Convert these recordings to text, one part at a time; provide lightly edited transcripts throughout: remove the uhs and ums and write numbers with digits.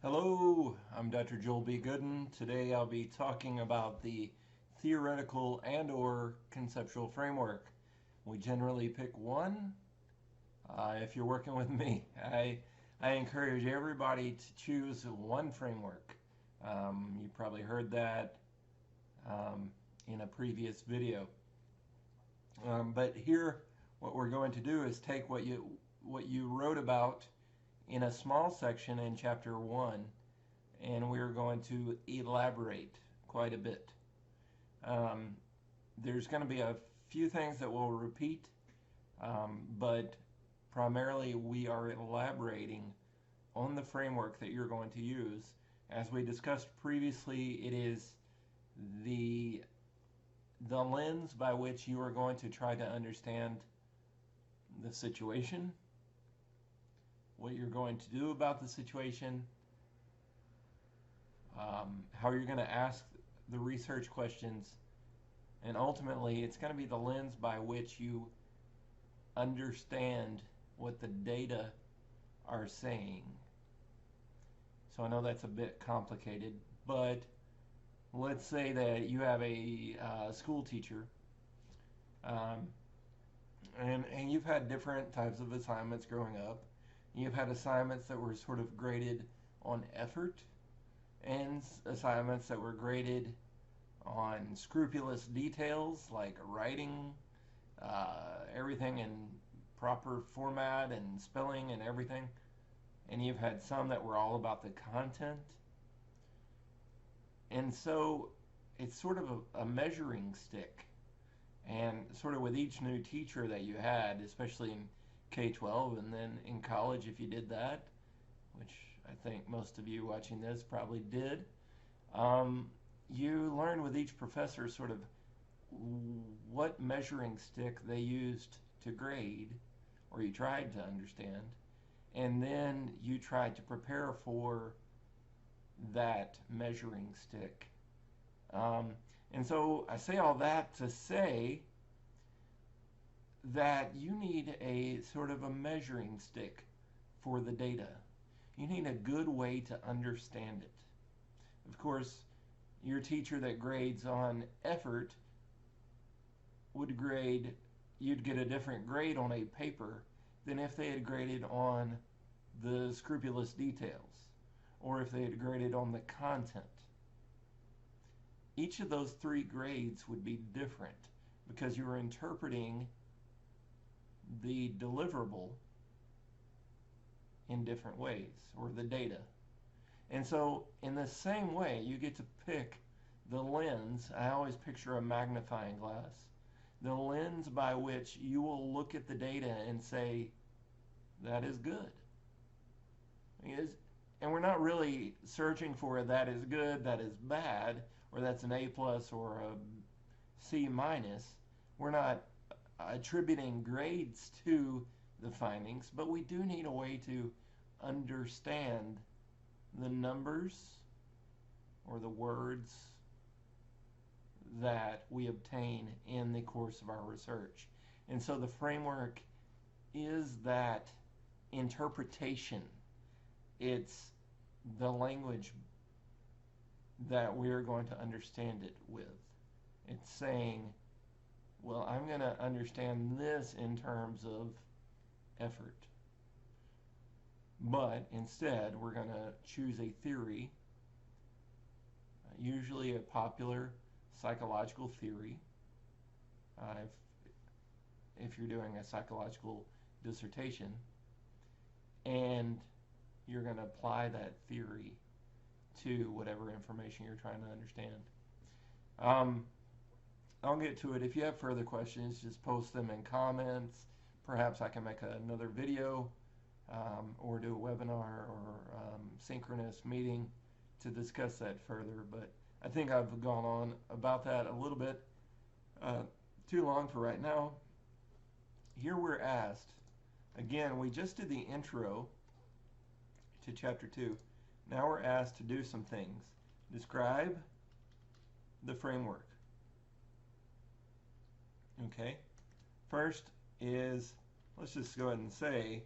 Hello, I'm Dr. Joel B. Goodin. Today I'll be talking about the theoretical and/or conceptual framework. We generally pick one. If you're working with me, I encourage everybody to choose one framework. You probably heard that in a previous video. But here, what we're going to do is take what you wrote about in a small section in chapter 1, and we're going to elaborate quite a bit. There's going to be a few things that we'll repeat, but primarily we are elaborating on the framework that you're going to use. As we discussed previously, it is the lens by which you are going to try to understand the situation, what you're going to do about the situation, how you're going to ask the research questions, and ultimately it's going to be the lens by which you understand what the data are saying. So I know that's a bit complicated, but let's say that you have a school teacher, and you've had different types of assignments growing up. You've had assignments that were sort of graded on effort, and assignments that were graded on scrupulous details like writing everything in proper format and spelling and everything. And you've had some that were all about the content. And so it's sort of a measuring stick. And sort of with each new teacher that you had, especially in K-12 and then in college if you did that, which I think most of you watching this probably did, you learn with each professor sort of what measuring stick they used to grade, or you tried to understand, and then you tried to prepare for that measuring stick. And so I say all that to say that you need a sort of a measuring stick for the data. You need a good way to understand it. Of course, your teacher that grades on effort would grade, you'd get a different grade on a paper than if they had graded on the scrupulous details, or if they had graded on the content. Each of those three grades would be different because you were interpreting the deliverable in different ways, or the data. And so in the same way, you get to pick the lens. I always picture a magnifying glass. The lens by which you will look at the data and say, that is good. And we're not really searching for that is good, that is bad, or that's an A plus or a C minus. We're not attributing grades to the findings, but we do need a way to understand the numbers or the words that we obtain in the course of our research. And so the framework is that interpretation. It's the language that we're going to understand it with. It's saying, well, I'm going to understand this in terms of effort. But instead, we're going to choose a theory, usually a popular psychological theory. If you're doing a psychological dissertation, and you're going to apply that theory to whatever information you're trying to understand. I'll get to it. If you have further questions, just post them in comments. Perhaps I can make another video or do a webinar or synchronous meeting to discuss that further. But I think I've gone on about that a little bit too long for right now. Here we're asked, again, we just did the intro to chapter 2. Now we're asked to do some things. Describe the framework. Okay? First is, let's just go ahead and say,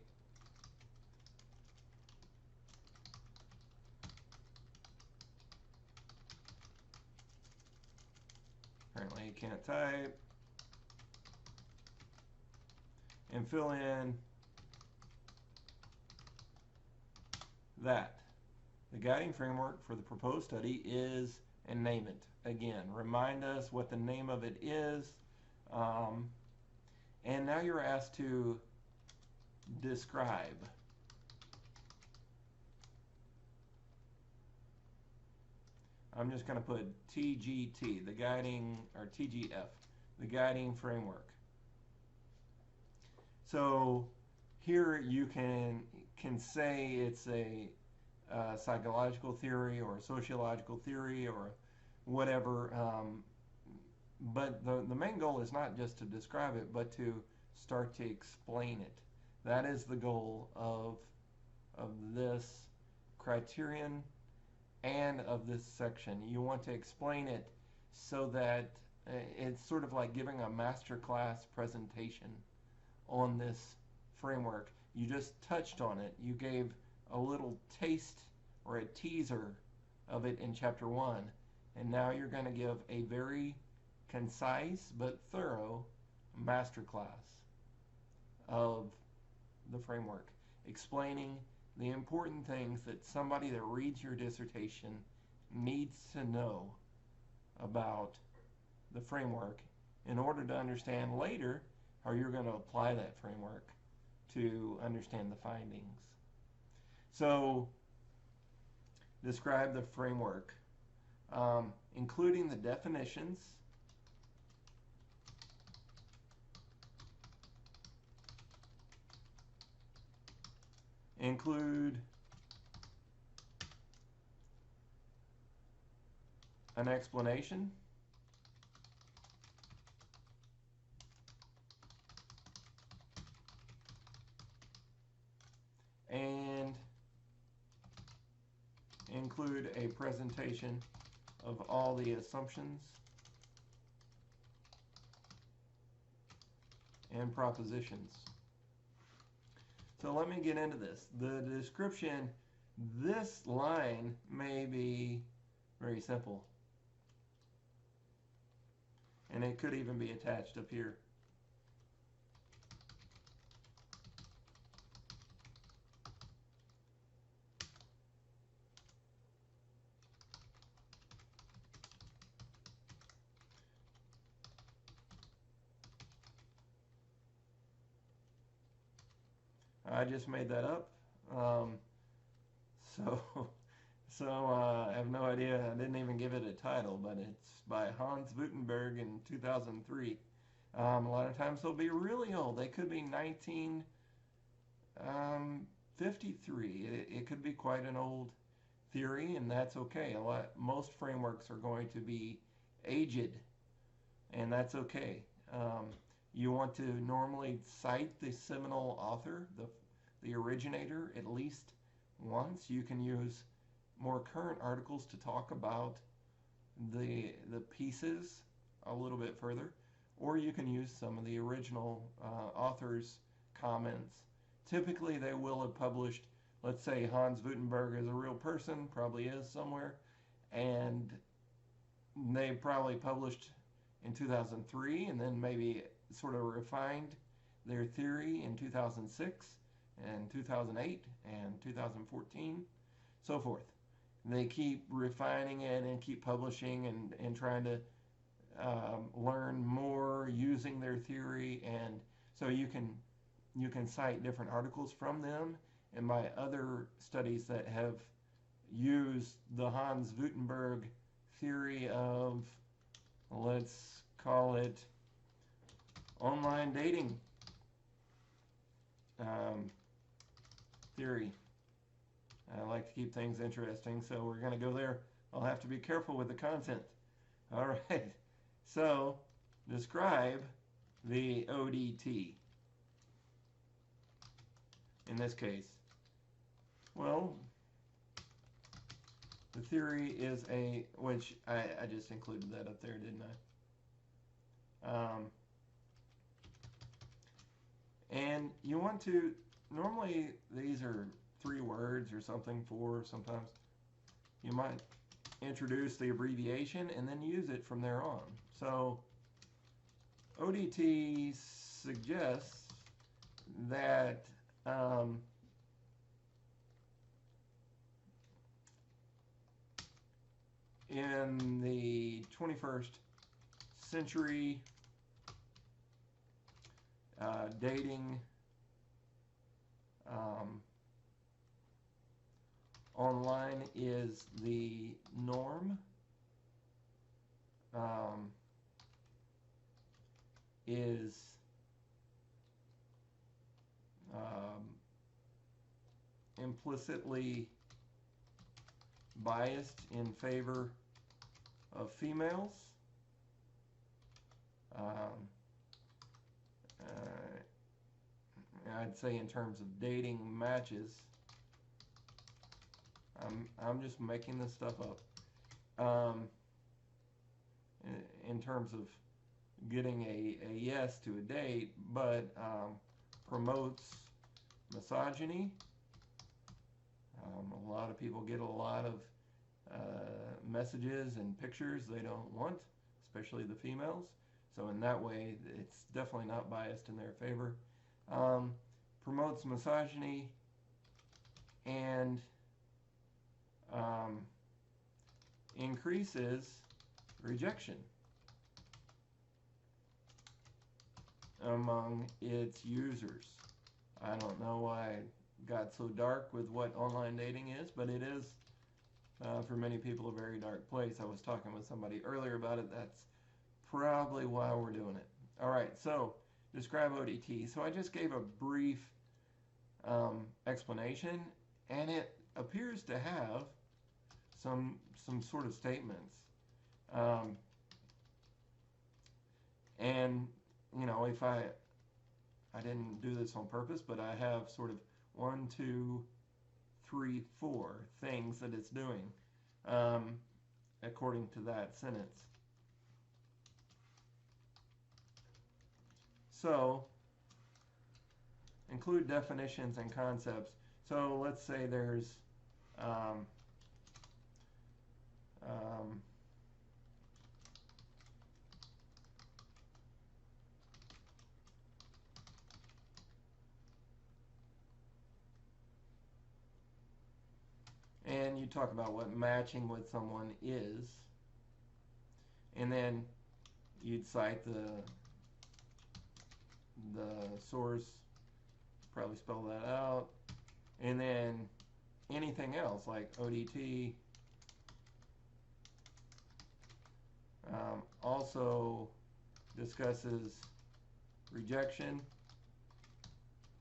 apparently can't type, and fill in that the guiding framework for the proposed study is, and name it. Again, remind us what the name of it is, and now you're asked to describe. I'm just going to put TGT, the guiding, or TGF, the guiding framework. So here you can say it's a psychological theory or a sociological theory or whatever, but the main goal is not just to describe it, but to start to explain it. That is the goal of this criterion and of this section. You want to explain it so that it's sort of like giving a masterclass presentation on this framework. You just touched on it. You gave a little taste or a teaser of it in chapter 1, and now you're going to give a very concise but thorough masterclass of the framework, explaining the important things that somebody that reads your dissertation needs to know about the framework in order to understand later how you're going to apply that framework to understand the findings. So, describe the framework, including the definitions, include an explanation, and include a presentation of all the assumptions and propositions. So let me get into this. The description, this line may be very simple, and it could even be attached up here. I just made that up. I have no idea. I didn't even give it a title, but it's by Hans Gutenberg in 2003. A lot of times they'll be really old. They could be 1953. It could be quite an old theory, and that's okay. Most frameworks are going to be aged, and that's okay. You want to normally cite the seminal author, the originator, at least once. You can use more current articles to talk about the pieces a little bit further, or you can use some of the original author's comments. Typically they will have published, let's say Hans Gutenberg is a real person, probably is somewhere, and they probably published in 2003 and then maybe sort of refined their theory in 2006 and 2008 and 2014, so forth. They keep refining it and keep publishing and trying to learn more using their theory, and so you can cite different articles from them and by other studies that have used the Hans Gutenberg theory of, let's call it, online dating theory. I like to keep things interesting, so we're going to go there. I'll have to be careful with the content. All right, so describe the ODT in this case. Well, the theory is which I just included that up there, didn't I? And you want to, normally these are 3 words or something, 4 sometimes. You might introduce the abbreviation and then use it from there on. So ODT suggests that in the 21st century, dating online is the norm. Is implicitly biased in favor of females. I'd say in terms of dating matches, I'm just making this stuff up. In terms of getting a yes to a date, but promotes misogyny. A lot of people get a lot of messages and pictures they don't want, especially the females. So in that way, it's definitely not biased in their favor. Promotes misogyny and increases rejection among its users. I don't know why it got so dark with what online dating is, but it is for many people a very dark place. I was talking with somebody earlier about it. That's probably why we're doing it. All right, so describe ODT. So I just gave a brief explanation, and it appears to have some sort of statements. And you know, if I didn't do this on purpose, but I have sort of 1, 2, 3, 4 things that it's doing according to that sentence. So include definitions and concepts. So let's say there's and you talk about what matching with someone is, and then you'd cite the source, probably spell that out, and then anything else like ODT. Also discusses rejection,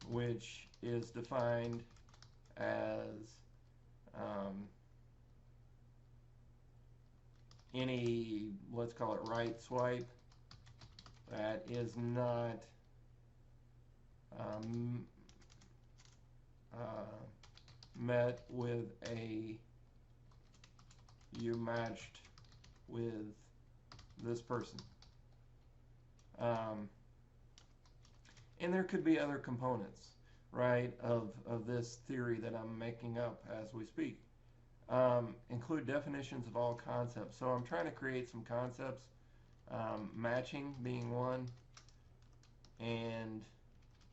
which is defined as any, let's call it right swipe, that is not met with a you matched with this person. And there could be other components, right, of this theory that I'm making up as we speak. Include definitions of all concepts. So I'm trying to create some concepts, matching being one, and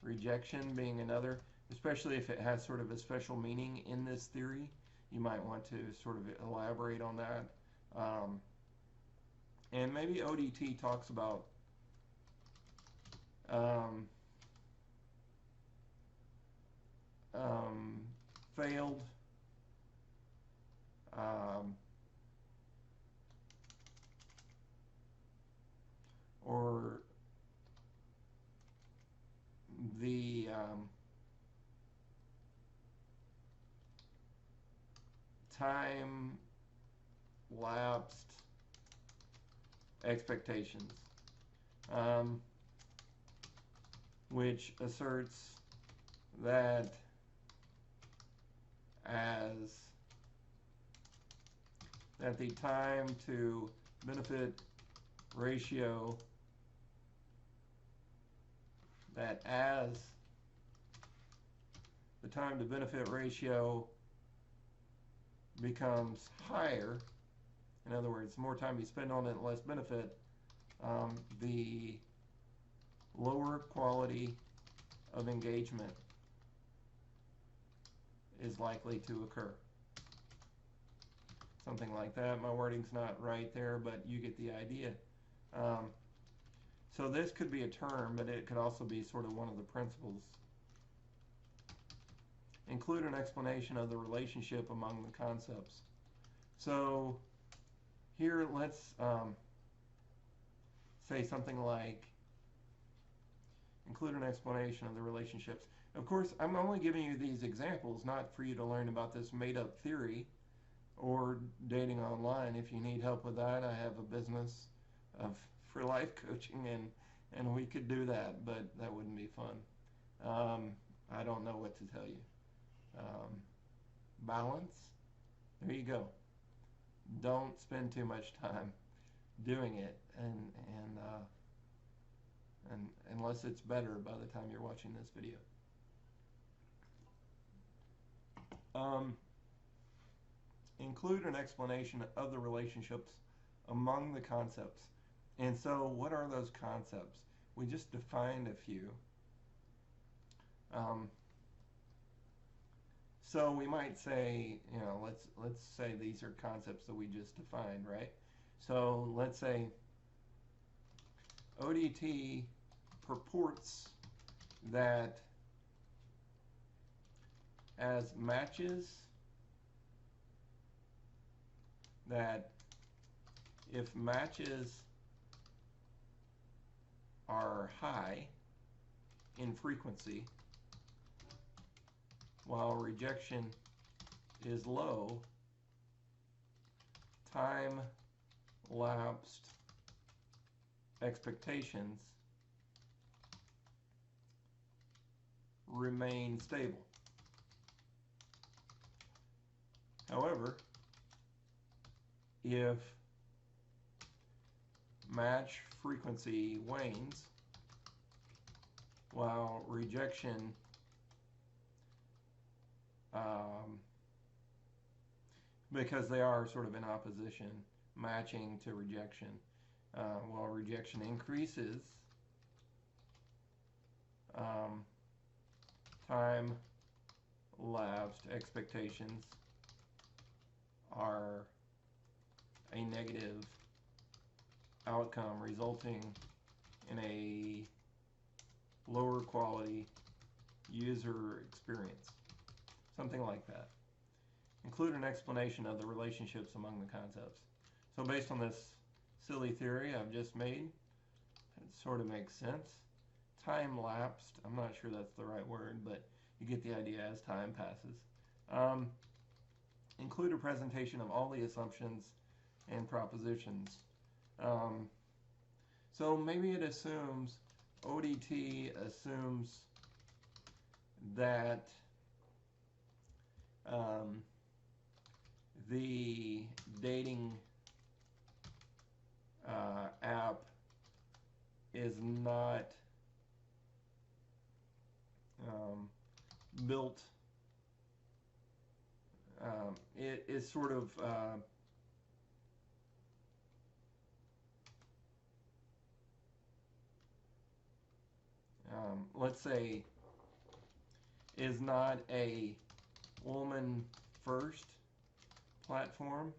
rejection being another, especially if it has sort of a special meaning in this theory. You might want to sort of elaborate on that. And maybe ODT talks about failed or the time lapsed expectations, which asserts that the time to benefit ratio, that as the time to benefit ratio becomes higher, In other words, the more time you spend on it, less benefit, the lower quality of engagement is likely to occur. Something like that. My wording's not right there, but you get the idea. So this could be a term, but it could also be sort of one of the principles. Include an explanation of the relationship among the concepts. So here let's say something like, include an explanation of the relationships. Of course, I'm only giving you these examples, not for you to learn about this made-up theory or dating online. If you need help with that, I have a business for life coaching, and we could do that, but that wouldn't be fun. I don't know what to tell you. Balance, there you go. Don't spend too much time doing it, and unless it's better by the time you're watching this video. Include an explanation of the relationships among the concepts. And so what are those concepts? We just defined a few. So we might say, you know, let's say these are concepts that we just defined, right? So let's say ODT purports that as matches, that if matches are high in frequency while rejection is low, time-lapsed expectations remain stable. However, if match frequency wanes while rejection because they are sort of in opposition, matching to rejection, while rejection increases, time-lapsed expectations are a negative outcome, resulting in a lower quality user experience. Something like that. Include an explanation of the relationships among the concepts. So based on this silly theory I've just made, it sort of makes sense. Time-lapsed, I'm not sure that's the right word, but you get the idea as time passes. Include a presentation of all the assumptions and propositions. So maybe it assumes, ODT assumes that the dating app is not built, it is sort of let's say is not a woman first platform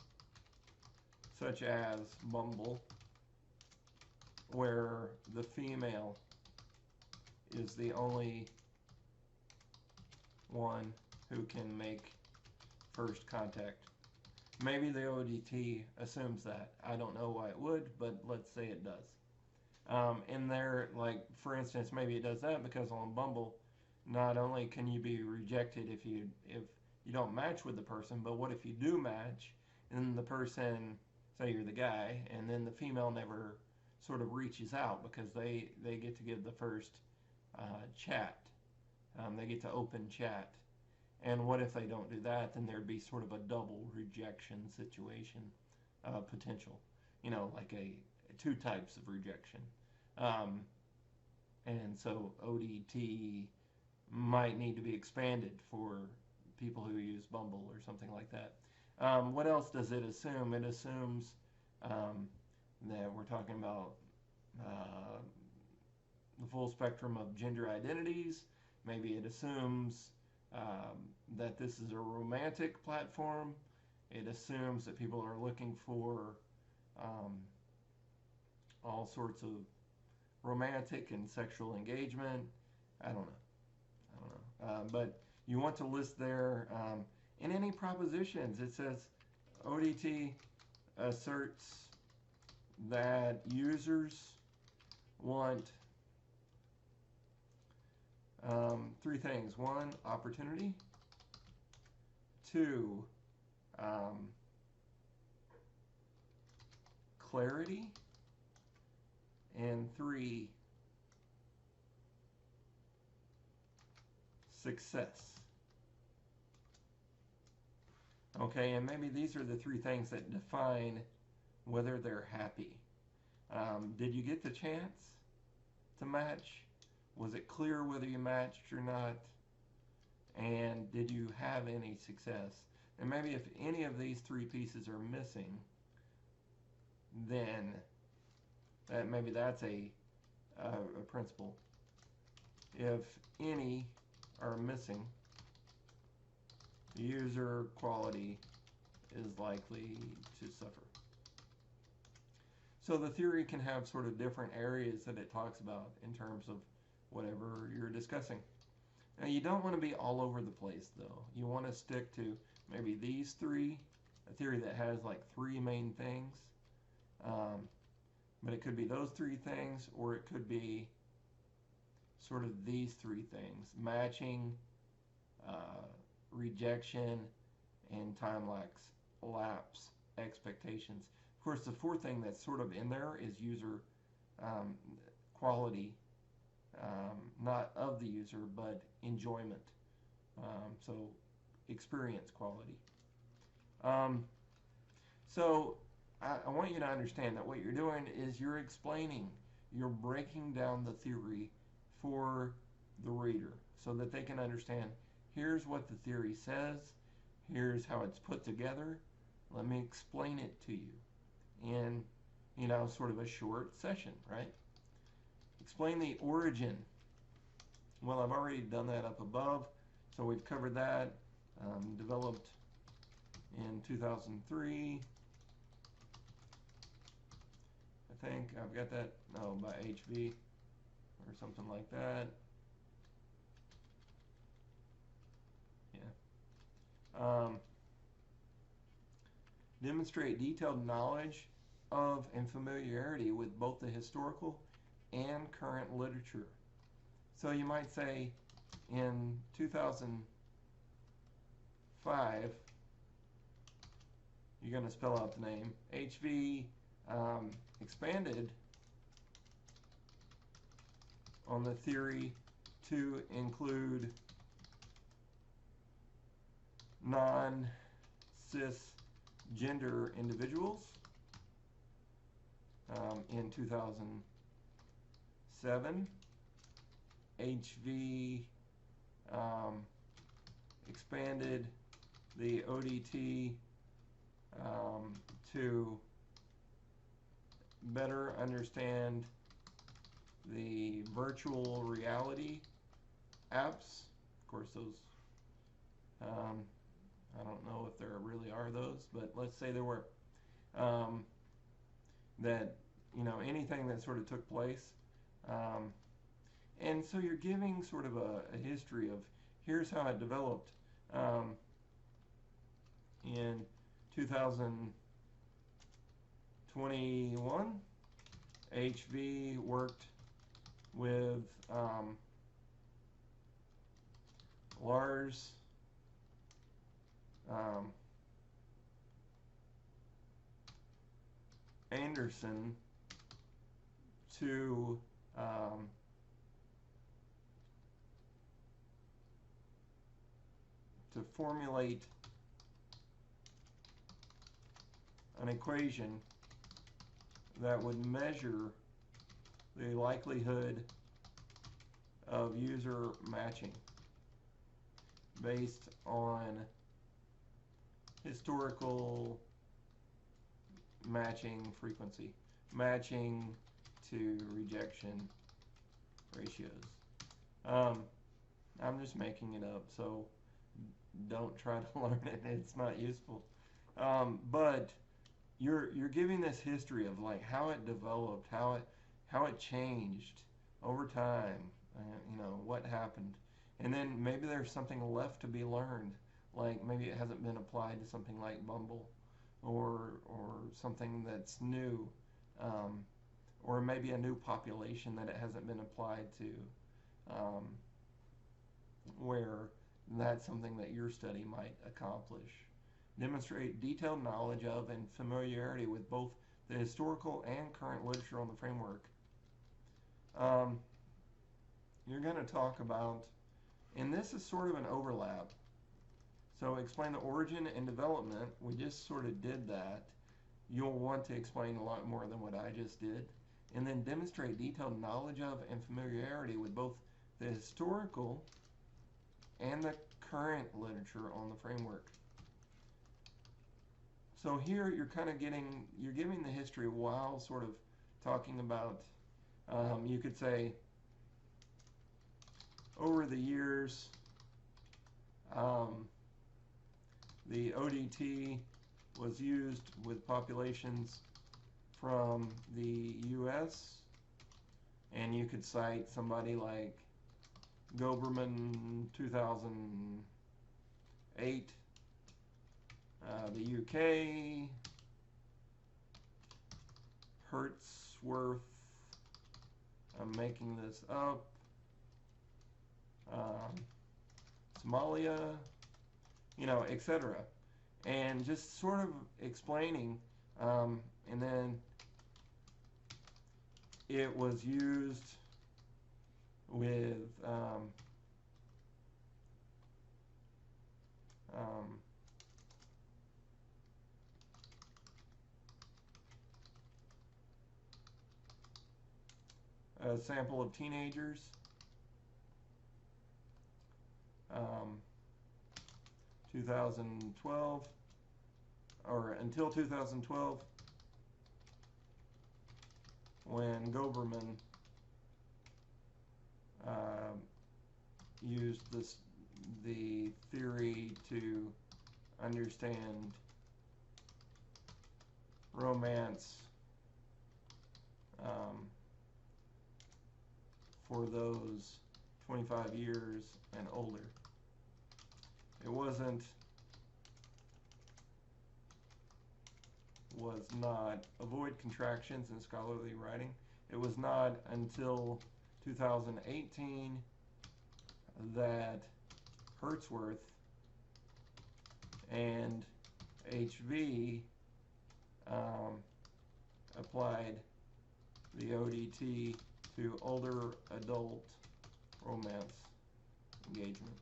such as Bumble, where the female is the only one who can make first contact. Maybe the ODT assumes that. I don't know why it would, but let's say it does. And there, like, for instance, maybe it does that because on Bumble, not only can you be rejected if you don't match with the person, but what if you do match and the person, say you're the guy, and then the female never sort of reaches out because they get to give the first chat. They get to open chat. And what if they don't do that? Then there'd be sort of a double rejection situation potential. You know, like two types of rejection. And so ODT might need to be expanded for people who use Bumble or something like that. What else does it assume? It assumes that we're talking about uh, the full spectrum of gender identities. Maybe it assumes that this is a romantic platform. It assumes that people are looking for um, all sorts of romantic and sexual engagement. I don't know. I don't know. But you want to list there in any propositions. It says ODT asserts that users want three things. One, opportunity. Two, clarity. And three, success. Okay, and maybe these are the three things that define whether they're happy. Did you get the chance to match? Was it clear whether you matched or not? And did you have any success? And maybe if any of these three pieces are missing, then maybe that's a principle. If any are missing, the user quality is likely to suffer. So the theory can have sort of different areas that it talks about in terms of whatever you're discussing. Now you don't want to be all over the place though. You want to stick to maybe these three, a theory that has like three main things. But it could be those three things, or it could be sort of these three things: matching, rejection, and time lapse expectations. Of course, the fourth thing that's sort of in there is user quality, not of the user, but enjoyment. So experience quality. So I want you to understand that what you're doing is you're explaining, you're breaking down the theory for the reader so that they can understand, here's what the theory says, here's how it's put together, let me explain it to you in, sort of a short session, right? Explain the origin. Well, I've already done that up above, so we've covered that. Developed in 2003. I think I've got that, by HV or something like that. Yeah. Demonstrate detailed knowledge of and familiarity with both the historical and current literature. So you might say in 2005, you're going to spell out the name. HV expanded on the theory to include non-cisgender individuals in 2007. HV expanded the ODT to better understand the virtual reality apps. Of course, those, I don't know if there really are those, but let's say there were. That, anything that sort of took place. And so you're giving sort of a history of here's how it developed. In 2021, HV worked with Lars Anderson to formulate an equation that would measure the likelihood of user matching based on historical matching frequency, matching to rejection ratios. I'm just making it up, so don't try to learn it. It's not useful. But you're giving this history of like how it developed, how it changed over time. You know what happened, and then maybe there's something left to be learned. Like maybe it hasn't been applied to something like Bumble, or something that's new, or maybe a new population that it hasn't been applied to, where that's something that your study might accomplish. Demonstrate detailed knowledge of and familiarity with both the historical and current literature on the framework. You're going to talk about, and this is sort of an overlap. So explain the origin and development. We just sort of did that. You'll want to explain a lot more than what I just did. And then demonstrate detailed knowledge of and familiarity with both the historical and the current literature on the framework. So here you're kind of giving the history while sort of talking about, you could say, over the years, the ODT was used with populations from the US, and you could cite somebody like Goberman 2008, the UK, Hertzworth, I'm making this up, Somalia, you know, etc. And just sort of explaining, and then it was used with a sample of teenagers, 2012, or until 2012, when Goberman used the theory to understand romance for those 25 years and older. It was not, avoid contractions in scholarly writing. It was not until 2018 that Hertzworth and HV applied the ODT to older adult romance engagement.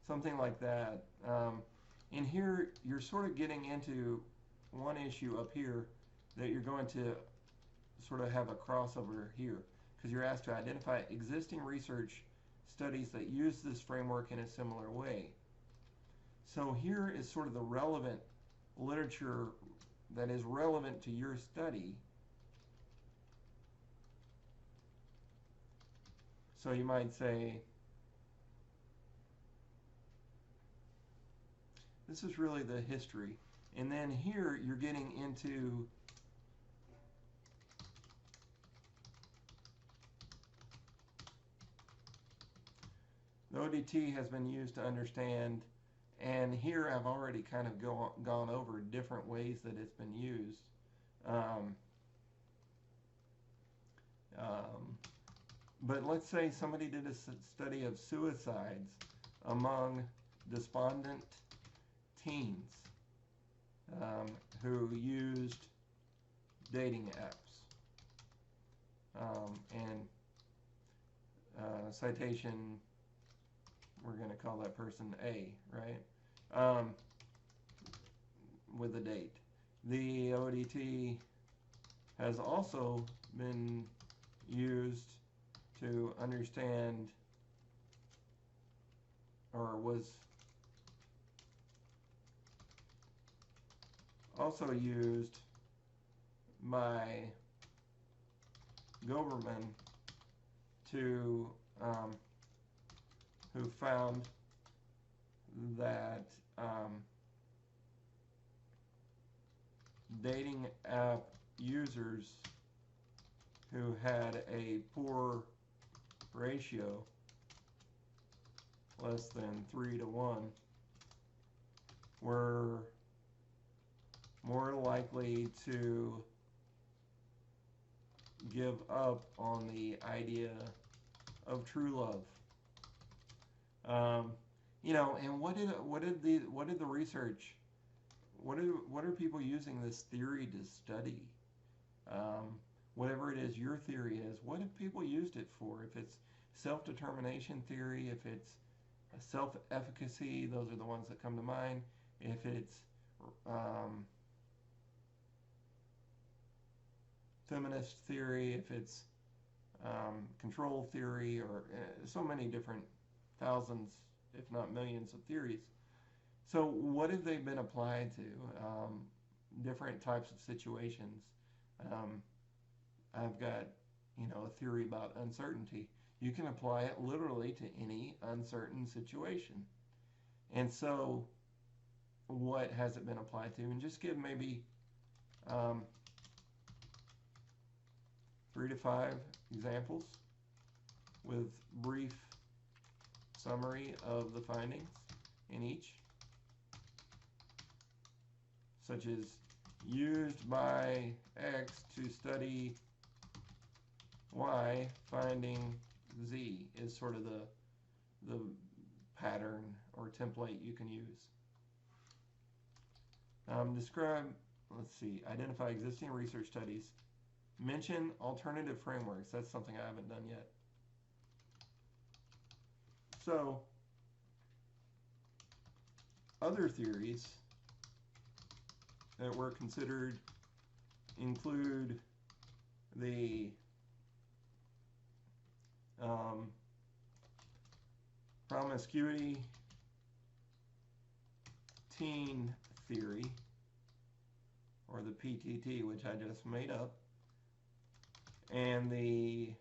Something like that. In here, you're sort of getting into one issue up here that you're going to sort of have a crossover here, because you're asked to identify existing research studies that use this framework in a similar way. So here is sort of the relevant literature that is relevant to your study. So you might say, this is really the history. And then here you're getting into the ODT has been used to understand, and here I've already kind of gone over different ways that it's been used. But let's say somebody did a study of suicides among despondent teens who used dating apps. And citation, we're going to call that person A, right? With a date. The ODT has also been used to understand, or was also used by Goberman to who found that dating app users who had a poor ratio, less than 3 to 1, were more likely to give up on the idea of true love. And what did the research? What are people using this theory to study? Whatever it is your theory is, what have people used it for? If it's self-determination theory, if it's self-efficacy, those are the ones that come to mind. If it's feminist theory, if it's control theory, or so many different thousands, if not millions of theories. So what have they been applied to? Different types of situations. I've got, a theory about uncertainty. You can apply it literally to any uncertain situation. And so what has it been applied to? And just give maybe 3 to 5 examples with brief summary of the findings in each, such as used by X to study Y, finding Z is sort of the pattern or template you can use. Identify existing research studies. Mention alternative frameworks. That's something I haven't done yet. So, other theories that were considered include the promiscuity teen theory, or the PTT, which I just made up, and the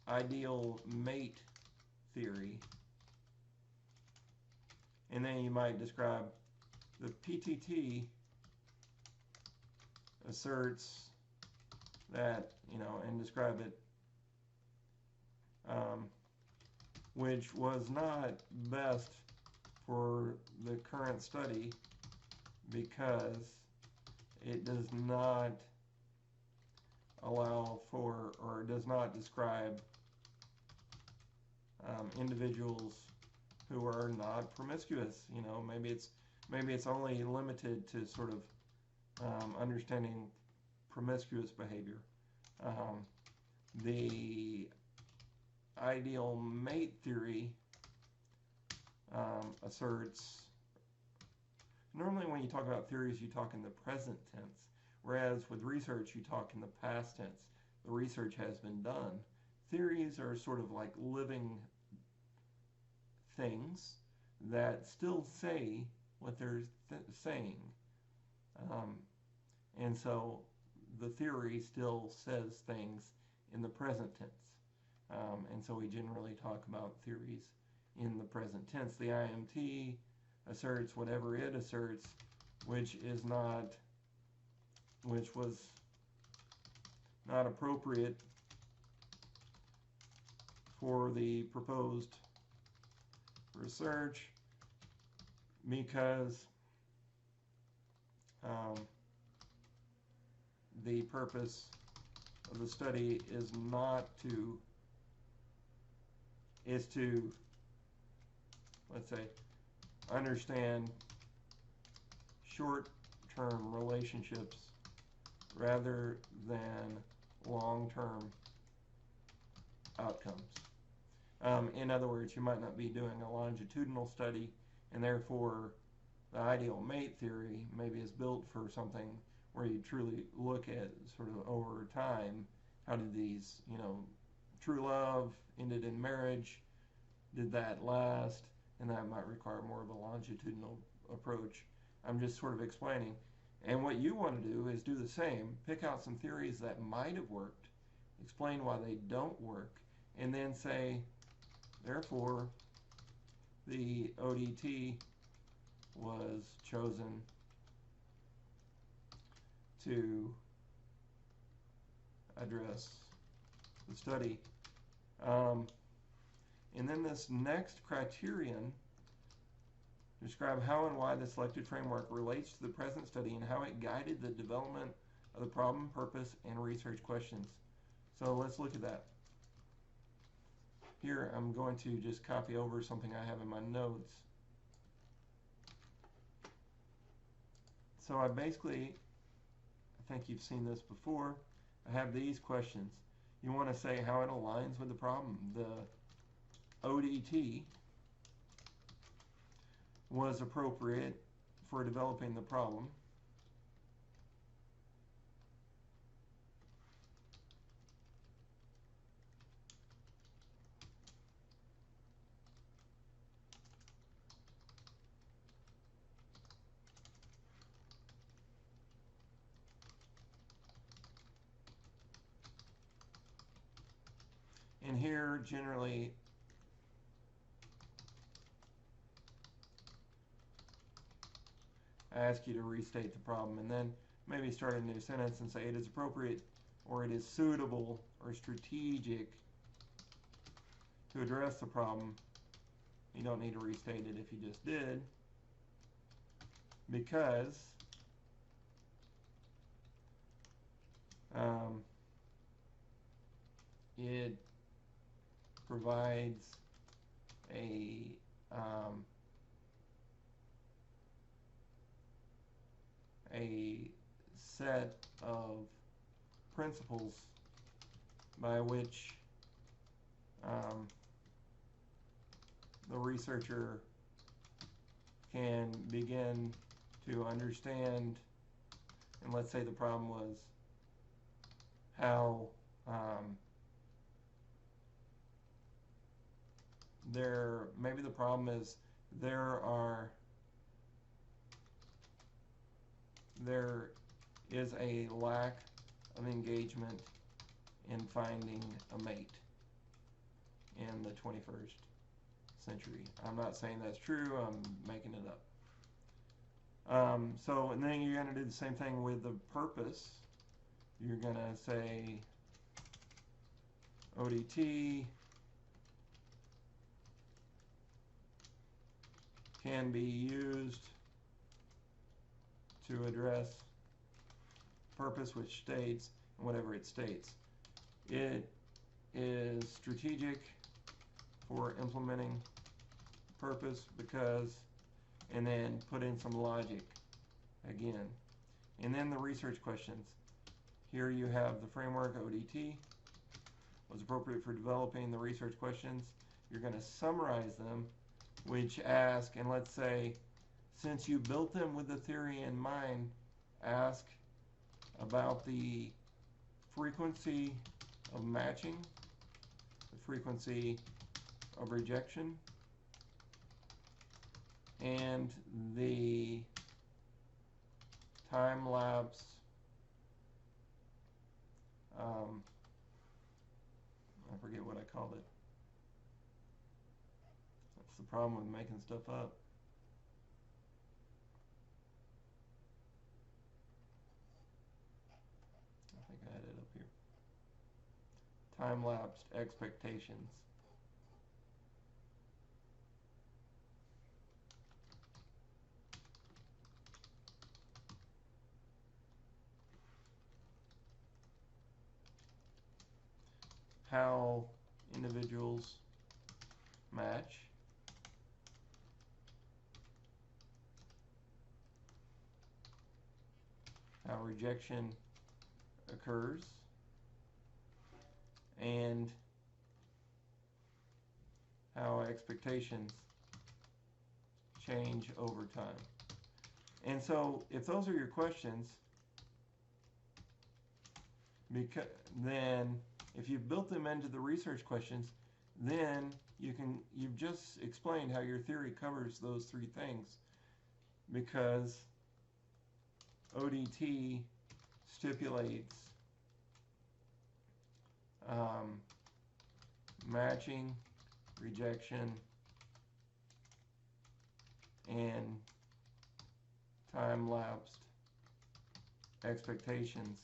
ideal mate theory. And then you might describe the PTT asserts that, and describe it, which was not best for the current study because it does not allow for, or does not describe individuals who are not promiscuous. Maybe it's only limited to sort of understanding promiscuous behavior. The ideal mate theory asserts, normally when you talk about theories you talk in the present tense, whereas with research you talk in the past tense. The research has been done. Theories are sort of like living things that still say what they're saying. And so the theory still says things in the present tense. And so we generally talk about theories in the present tense. The IMT asserts whatever it asserts, which was not appropriate for the proposed research because the purpose of the study is to, let's say, understand short-term relationships rather than long-term outcomes. In other words, you might not be doing a longitudinal study, and therefore the ideal mate theory maybe is built for something where you truly look at sort of over time, how did these, true love ended in marriage, did that last, and that might require more of a longitudinal approach. I'm just sort of explaining. And what you want to do is do the same. Pick out some theories that might have worked, explain why they don't work, and then say, therefore, the ODT was chosen to address the study. And then this next criterion, describe how and why the selected framework relates to the present study and how it guided the development of the problem, purpose, and research questions. So let's look at that. Here I'm going to just copy over something I have in my notes. So I think you've seen this before. I have these questions. You want to say how it aligns with the problem. The ODT was appropriate for developing the problem. And here, generally, I ask you to restate the problem, and then maybe start a new sentence and say it is appropriate or it is suitable or strategic to address the problem. You don't need to restate it if you just did, because it provides a set of principles by which the researcher can begin to understand, and let's say the problem was how maybe the problem is there is a lack of engagement in finding a mate in the 21st century. I'm not saying that's true, I'm making it up. And then you're going to do the same thing with the purpose. You're going to say ODT can be used to address purpose, which states, whatever it states, it is strategic for implementing purpose because, and then put in some logic again. And then the research questions. Here you have the framework ODT was appropriate for developing the research questions. You're going to summarize them, which ask, and let's say, since you built them with the theory in mind, ask about the frequency of matching, the frequency of rejection, and the time lapse I forget what I called it. That's the problem with making stuff up. I think I had it up here. Time-lapsed expectations. How individuals match, how rejection occurs, and how expectations change over time. And so if those are your questions, then if you've built them into the research questions, then you've just explained how your theory covers those three things, because ODT stipulates matching, rejection, and time-lapsed expectations,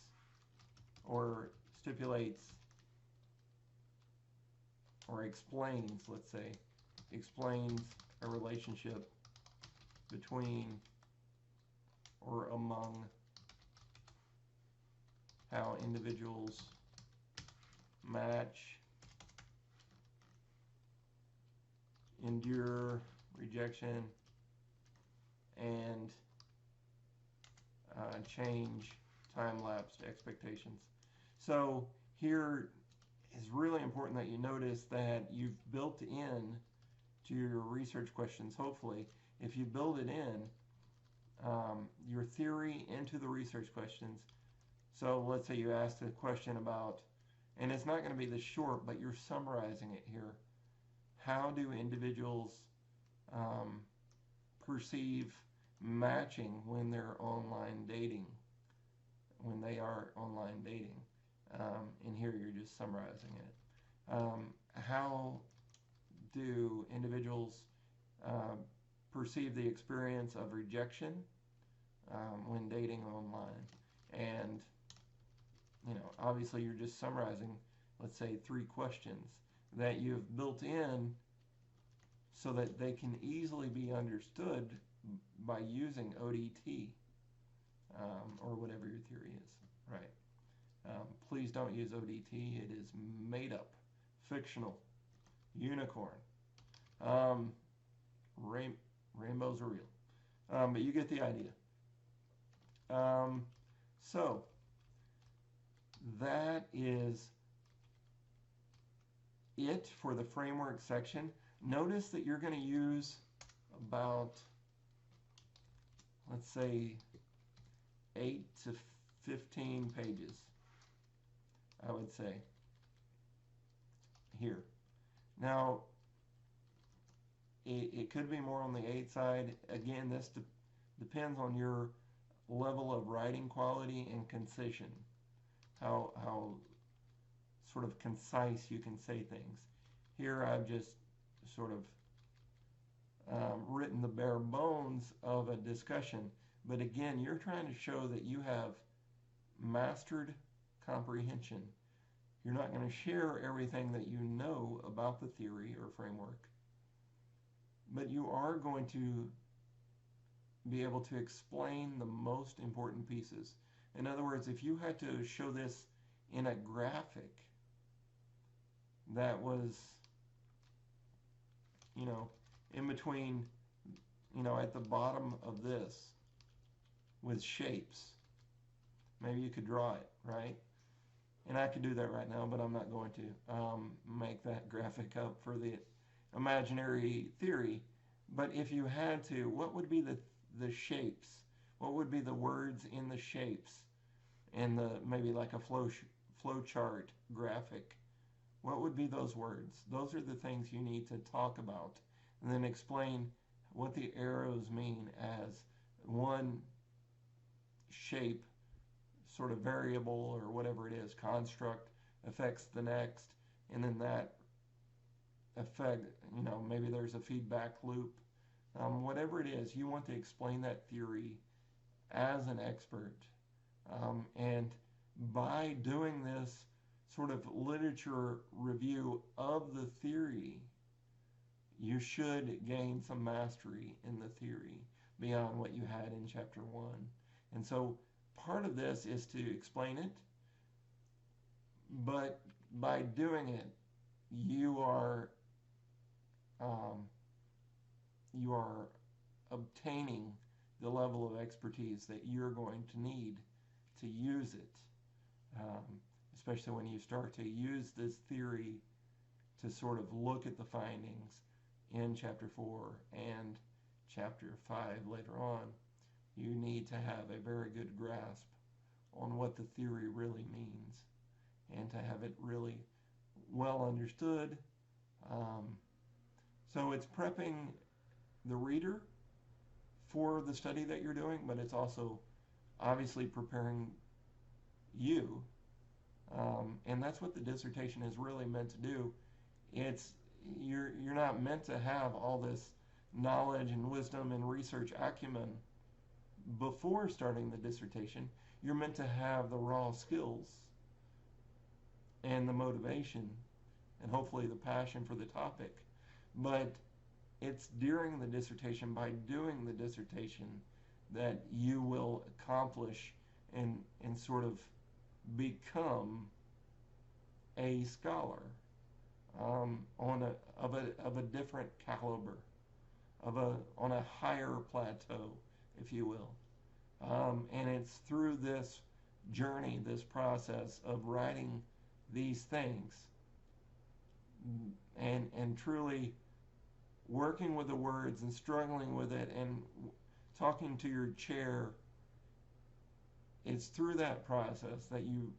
or stipulates or explains, let's say, explains a relationship between or among how individuals match, endure rejection, and change time-lapsed expectations. So here is really important that you notice that you've built in to your research questions, hopefully, if you build it in, your theory into the research questions. So let's say you asked a question about, and it's not going to be this short, but you're summarizing it here. How do individuals perceive matching when they're online dating, when they are online dating? And here you're just summarizing it. How do individuals perceive the experience of rejection when dating online? And obviously you're just summarizing, let's say, 3 questions that you've built in so that they can easily be understood by using ODT, or whatever your theory is, right? Please don't use ODT. It is made up, fictional, unicorn. Rainbows are real. But you get the idea. So that is it for the framework section. Notice that you're going to use about, let's say, 8 to 15 pages, I would say, here. Now, it could be more on the 8 side. Again, this depends on your level of writing quality and concision, how sort of concise you can say things. Here I've just sort of written the bare bones of a discussion, but again, you're trying to show that you have mastered comprehension. You're not going to share everything that you know about the theory or framework, but you are going to be able to explain the most important pieces. In other words, if you had to show this in a graphic that was, in between, at the bottom of this with shapes, maybe you could draw it, right? And I could do that right now, but I'm not going to make that graphic up for the imaginary theory. But if you had to, what would be the shapes? What would be the words in the shapes? And maybe like a flow chart graphic. What would be those words? Those are the things you need to talk about, and then explain what the arrows mean as one shape, sort of variable or whatever it is, construct affects the next, and then that effect, maybe there's a feedback loop. Whatever it is, you want to explain that theory as an expert. And by doing this sort of literature review of the theory, you should gain some mastery in the theory beyond what you had in chapter 1. And so part of this is to explain it, but by doing it, you are obtaining the level of expertise that you're going to need to use it, especially when you start to use this theory to sort of look at the findings in chapter 4 and chapter 5 later on. You need to have a very good grasp on what the theory really means and to have it really well understood, So it's prepping the reader for the study that you're doing, but it's also obviously preparing you. And that's what the dissertation is really meant to do. It's you're not meant to have all this knowledge and wisdom and research acumen before starting the dissertation. You're meant to have the raw skills and the motivation and hopefully the passion for the topic. But it's during the dissertation, by doing the dissertation, that you will accomplish and sort of become a scholar of a different caliber, on a higher plateau, if you will. And it's through this journey, this process of writing these things and truly working with the words and struggling with it and talking to your chair. It's through that process that you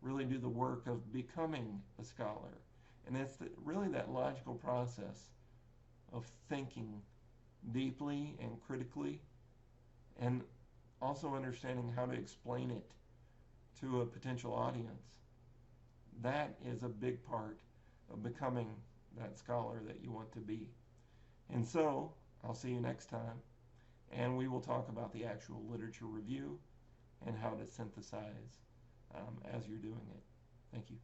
really do the work of becoming a scholar. And it's really that logical process of thinking deeply and critically, and also understanding how to explain it to a potential audience. That is a big part of becoming that scholar that you want to be. And so, I'll see you next time, and we will talk about the actual literature review and how to synthesize as you're doing it. Thank you.